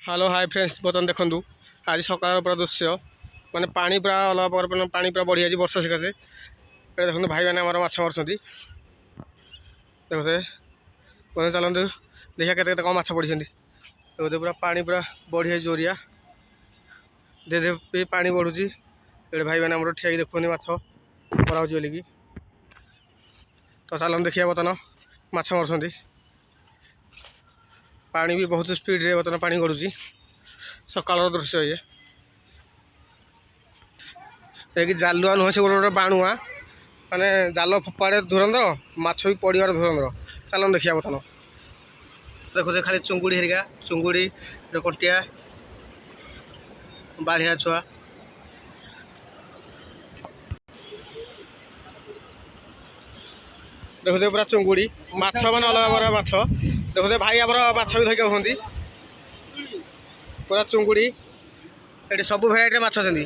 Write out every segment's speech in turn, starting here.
hello hi friends बर्तमान देखूँ आज सकाल पूरा दृश्य माने पानी पूरा अलग प्रकार पानी पूरा बढ़ी जाए वर्ष सकाशे देखते भाई मैंने माछ मार्च देखते चलते देखा के कम माछ पड़ी देखते पूरा पानी पूरा बढ़ी जाए जोरिया धीरे धीरे पानी बढ़ुची ये भाई मैंने ठिया देखुनी माछ मरा बोलिकी तो चलन देखिए बर्तमान माछ मार्च पानी भी बहुत स्पीड रे बर्तमान पानी गड़ुची सकाल दृश्य ये कि जालुआ नुह से गोटे बाणुआ माने जाल फोपाड़े धुरंधर माछ भी पड़ार धुरंधर चलन देखिए बर्तमान देखुचे खाली चुंगुड़ी हेरिका चुंगुड़ी कटिया बाढ़िया छुआ देखुते पूरा चुंगुड़ी माछ मान अलग अलग माछ देखुते भाई आम माछ भी धरिक कहते पूरा चुंगुड़ी ये सब भेराइटी माछ अच्छी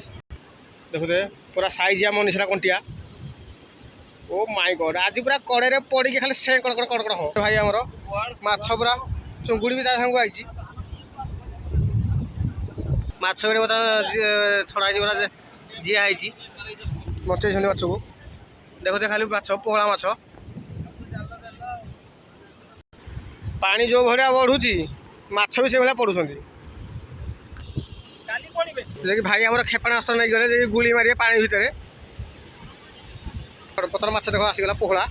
देखुते पूरा साइजिया मनीषा कंटिया ओ माय गॉड आज पूरा कड़े पड़ी खाली से कड़कड़ कड़कड़ हो भाई आमर माछ पूरा चुंगुड़ी भी सांग आई माछ छड़ा पूरा जियाई मचेई माछ को देखुते खाली माछ पोहला माछ पानी जो भाया बढ़ुची माछ भी से भाया पड़ुंट भाई आम क्षेपणास्त्र नहीं गले गुली मारे पानी भितर पतर माछ देख आसीगला पोहला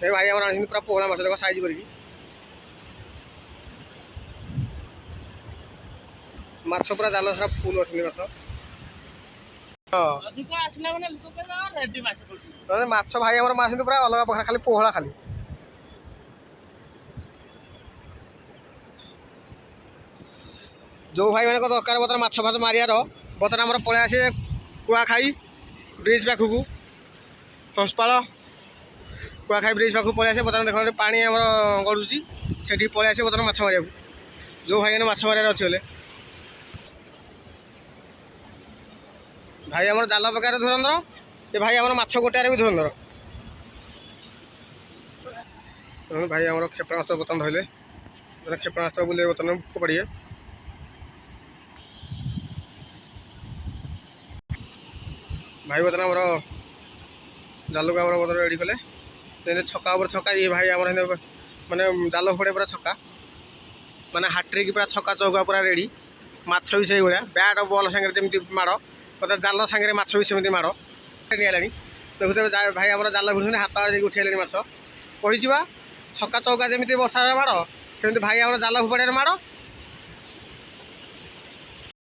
भाई आम पूरा पोहला माछ देख साइज कर माछ पूरा जाल सारा फुल अच्छी माछ भाई आम माछ पूरा अलग प्रकार खाली पोहला खाली जो भाई मैंने दरकार बर्तमान माछ फाछ मारियार बर्तमान आम पलि आसे कुआखाई ब्रिज पाखक हंसपाल कुआखाई ब्रिज पाखक पलि आसे बर्तमान देख पानी आम गड़ुची से पलि आसे बर्तमान माछ मारिया जो भाई माछ मारियार अच्छे बोले भाई आम जाल पकार धुरंधर ये भाई आम माछ गोटार भी धुरंधर भाई आम क्षेपणास्त्र बर्तमान धरले क्षेपणास्त्र बुले बर्तमान फोपाड़िए भाई बर्तमान आमर जाल को आम बर्तमान रेडी कले छक्का उपर छक्का ये भाई आम माने जाल फोड़े पूरा छक्का माने हाट्रिक पूरा छक्का चौका पूरा रेडी माछ भी से भाया बैट बल सागर जमी माड़ मतलब जाल सागर माछ भी सेमती माड़ निलानी देखते भाई आम जाल घुरी हाथ आड़े उठेले माछ कही छक्का चौका जमी बर्षार माड़ सेमती भाई आम जाल फोपाड़े माड़